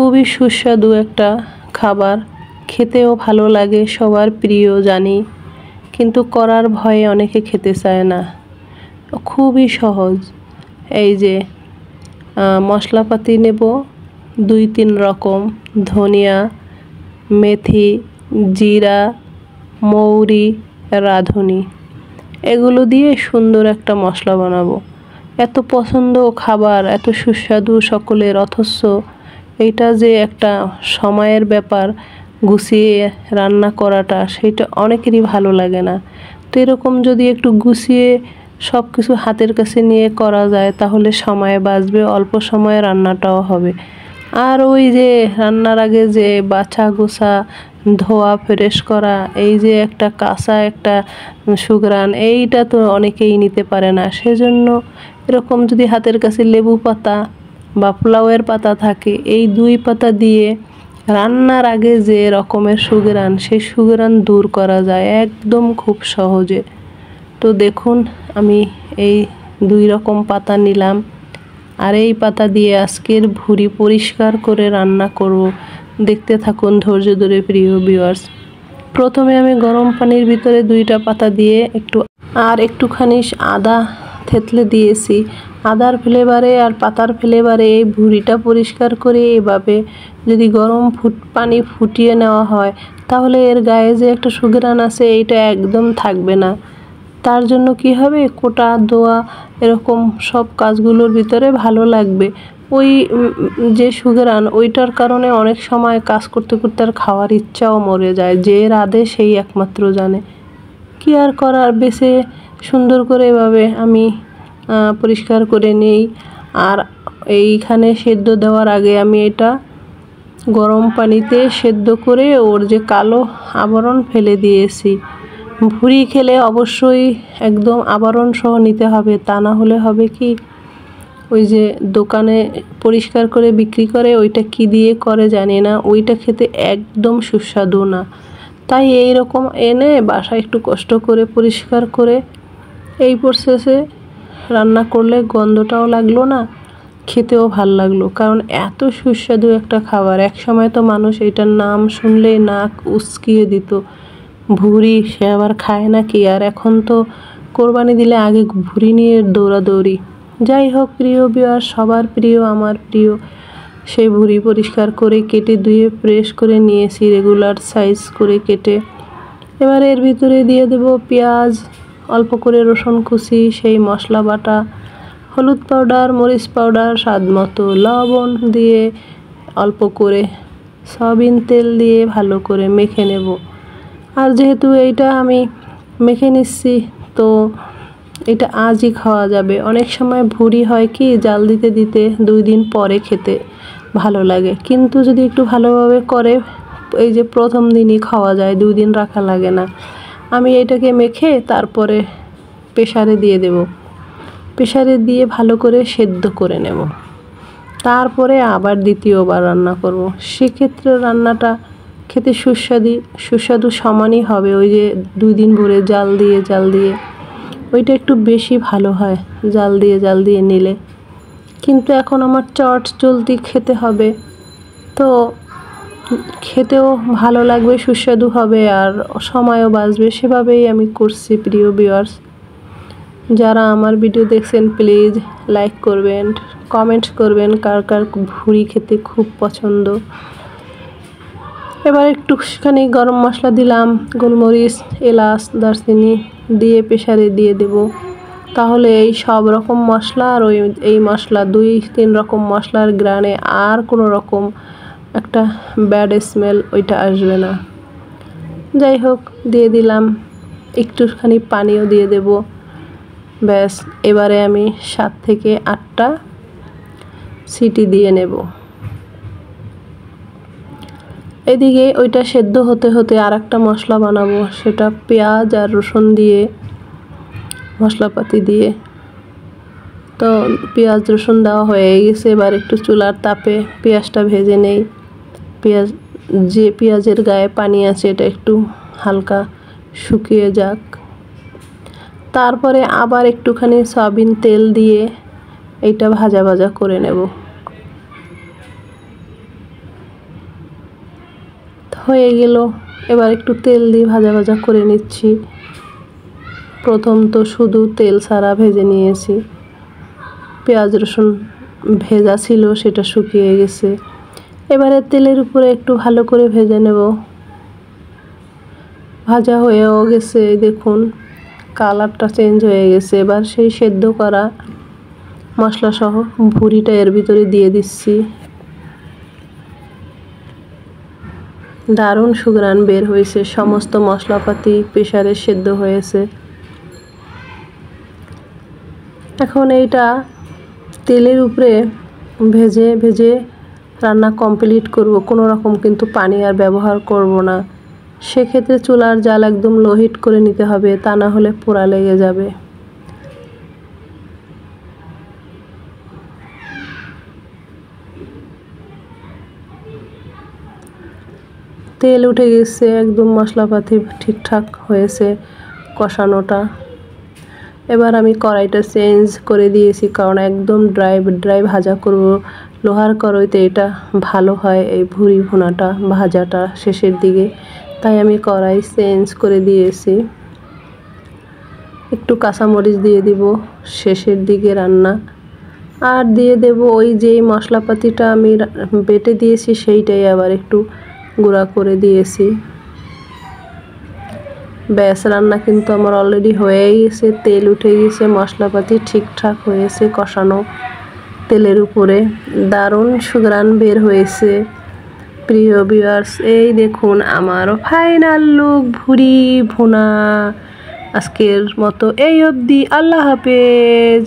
খুবই সুস্বাদু একটা খাবার, খেতেও ভালো লাগে, সবার প্রিয় জানি, কিন্তু করার ভয়ে অনেকে খেতে চায় না। খুবই সহজ। এই যে মশলাপাতি নেব 2-3 রকম, ধনিয়া, মেথি, জিরা, মৌরি, রাঁধুনি, এগুলো দিয়ে সুন্দর একটা মশলা বানাবো। এত পছন্দ খাবার, এত সুস্বাদু সকলের, অথচ এইটা যে একটা সময়ের ব্যাপার, গুছিয়ে রান্না করাটা, সেটা অনেকেরই ভালো লাগে না। তো এরকম যদি একটু গুছিয়ে সব কিছু হাতের কাছে নিয়ে করা যায় তাহলে সময় বাঁচবে, অল্প সময়ে রান্নাটাও হবে। আর ওই যে রান্নার আগে যে বাছা গোছা, ধোয়া, ফ্রেশ করা, এই যে একটা কাঁচা একটা সুঘ্রাণ, এইটা তো অনেকেই নিতে পারে না। সেজন্য এরকম যদি হাতের কাছে লেবু পাতা বা পোলাওয়ের পাতা থাকে, এই 2 পাতা দিয়ে রান্নার আগে যে রকমের সুঘ্রাণ, সেই সুঘ্রাণ দূর করা যায় একদম খুব সহজে। তো দেখুন আমি এই 2 রকম পাতা নিলাম, আর এই পাতা দিয়ে আজকের ভুঁড়ি পরিষ্কার করে রান্না করব। দেখতে থাকুন ধৈর্য ধরে প্রিয় ভিউয়ার্স। প্রথমে আমি গরম পানির ভিতরে 2টা পাতা দিয়ে একটুখানি আদা থেতলে দিয়েছি। আদার ফ্লেভারে আর পাতার ফ্লেভারে এই ভুঁড়িটা পরিষ্কার করে এভাবে যদি গরম পানি ফুটিয়ে নেওয়া হয় তাহলে এর গায়ে যে একটা সুঘ্রাণ আছে এইটা একদম থাকবে না। তার জন্য কি হবে, কোটা ধোয়া এরকম সব কাজগুলোর ভিতরে ভালো লাগবে। ওই যে সুঘ্রাণ, ওইটার কারণে অনেক সময় কাজ করতে করতে আর খাওয়ার ইচ্ছাও মরে যায়। যে রাঁধে সেই একমাত্র জানে। কি আর করার, বেছে সুন্দর করে এভাবে আমি পরিষ্কার করে নেই। আর এইখানে সেদ্ধ দেওয়ার আগে আমি এটা গরম পানিতে সেদ্ধ করে ওর যে কালো আবরণ ফেলে দিয়েছি। ভুঁড়ি খেলে অবশ্যই একদম আবরণ সহ নিতে হবে, তা না হলে হবে কি, ওই যে দোকানে পরিষ্কার করে বিক্রি করে, ওইটা কি দিয়ে করে জানি না, ওইটা খেতে একদম সুস্বাদু না। তাই এই রকম এনে বাসায় একটু কষ্ট করে পরিষ্কার করে এই প্রসেসে রান্না করলে গন্ধটাও লাগলো না, খেতেও ভাল লাগলো। কারণ এত সুস্বাদু একটা খাবার, এক সময় তো মানুষ এটার নাম শুনলেই নাক উস্কিয়ে দিত। ভুঁড়ি সে আবার খায় না কি? আর এখন তো কোরবানি দিলে আগে ভুঁড়ি নিয়ে দৌড়াদৌড়ি। যাই হোক প্রিয় ভিউয়ার, সবার প্রিয়, আমার প্রিয়, সেই ভুঁড়ি পরিষ্কার করে কেটে ধুয়ে ফ্রেশ করে নিয়েছি, রেগুলার সাইজ করে কেটে। এবার এর ভিতরে দিয়ে দেব পেঁয়াজ, অল্প করে রসুন কুচি, সেই মশলা বাটা, হলুদ পাউডার, মরিচ পাউডার, স্বাদ মতো লবণ দিয়ে অল্প করে সয়াবিন তেল দিয়ে ভালো করে মেখে নেব। আর যেহেতু এইটা আমি মেখে নিচ্ছি, তো এটা আজই খাওয়া যাবে। অনেক সময় ভুঁড়ি হয় কি, জাল দিতে দিতে 2 দিন পরে খেতে ভালো লাগে, কিন্তু যদি একটু ভালোভাবে করে এই যে প্রথম দিনই খাওয়া যায়, 2 দিন রাখা লাগে না। আমি এটাকে মেখে তারপরে প্রেসারে দিয়ে দেব। প্রেসারে দিয়ে ভালো করে সেদ্ধ করে নেব, তারপরে আবার দ্বিতীয়বার রান্না করব। সেক্ষেত্রে রান্নাটা খেতে সুস্বাদু সমানই হবে। ওই যে 2 দিন ভরে জাল দিয়ে ওইটা একটু বেশি ভালো হয় জাল দিয়ে নিলে। কিন্তু এখন আমার চট জলদি খেতে হবে, তো খেতেও ভালো লাগবে, সুস্বাদু হবে, আর সময়ও বাঁচবে। সেভাবেই আমি করছি প্রিয় ভিউয়ার্স। যারা আমার ভিডিও দেখছেন প্লিজ লাইক করবেন, কমেন্ট করবেন কার কার ভুঁড়ি খেতে খুব পছন্দ। এবার একটুখানি গরম মশলা দিলাম, গোলমরিচ, এলাচ, দারচিনি দিয়ে প্রেসারে দিয়ে দেব। তাহলে এই সব রকম মশলা আর এই মশলা 2-3 রকম মশলার গ্রানে আর কোনো রকম একটা ব্যাড স্মেল ওইটা আসবে না। যাই হোক দিয়ে দিলাম, একটুখানি পানিও দিয়ে দেব। ব্যাস, এবারে আমি 7 থেকে 8টা সিটি দিয়ে নেব। এদিকে ওইটা সেদ্ধ হতে হতে আর একটা মশলা বানাবো, সেটা পেঁয়াজ আর রসুন দিয়ে মশলাপাতি দিয়ে। তো পেঁয়াজ রসুন দেওয়া হয়ে গেছে, এবার একটু চুলার তাপে পেঁয়াজটা ভেজে নেই। পেঁয়াজের গায়ে পানি আছে এটা একটু হালকা শুকিয়ে যাক, তারপরে আবার একটুখানি সয়াবিন তেল দিয়ে এইটা ভাজা করে নেব। হয়ে গেল। এবার একটু তেল দিয়ে ভাজা ভাজা করে নিচ্ছি। প্রথম তো শুধু তেল ছাড়া ভেজে নিয়েছি, পেঁয়াজ রসুন ভেজা ছিল সেটা শুকিয়ে গেছে। এবারে তেলের উপরে একটু ভালো করে ভেজে নেব। ভাজা হয়েও গেছে, দেখুন কালারটা চেঞ্জ হয়ে গেছে। এবার সেই সেদ্ধ করা মশলা সহ ভুঁড়িটা এর ভিতরে দিয়ে দিচ্ছি। দারুণ সুঘ্রাণ বের হয়েছে, সমস্ত মশলাপাতি প্রেসারে সেদ্ধ হয়েছে। এখন এইটা তেলের উপরে ভেজে ভেজে রান্না কমপ্লিট করব। কোনো রকম কিন্তু পানি আর ব্যবহার করব না। সেক্ষেত্রে চুলার জাল একদম লো হিট করে নিতে হবে, তা না হলে পোড়া লেগে যাবে। তেল উঠে গেছে, একদম মশলাপাতি ঠিকঠাক হয়েছে কষানোটা। এবার আমি কড়াইটা চেঞ্জ করে দিয়েছি, কারণ একদম ড্রাই ভাজা করব। লোহার কড়াইতে এটা ভালো হয়, এই ভুঁড়ি ভুনাটা ভাজাটা শেষের দিকে, তাই আমি কড়াই চেঞ্জ করে দিয়েছি। একটু কাঁচামরিচ দিয়ে দিব শেষের দিকে রান্না, আর দিয়ে দেব ওই যেই মশলাপাতিটা আমি বেটে দিয়েছি সেইটাই আবার একটু গুঁড়া করে দিয়েছি। ব্যাস, রান্না কিন্তু আমার অলরেডি হয়েই গেছে। তেল উঠে গেছে, মশলাপাতি ঠিকঠাক হয়েছে কষানো তেলের উপরে, দারুণ সুঘ্রাণ বের হয়েছে। প্রিয় ভিউয়ার্স, এই দেখুন আমার ফাইনাল লুক ভুঁড়ি ভুনা। আজকের মতো এই অবধি, আল্লাহ হাফেজ।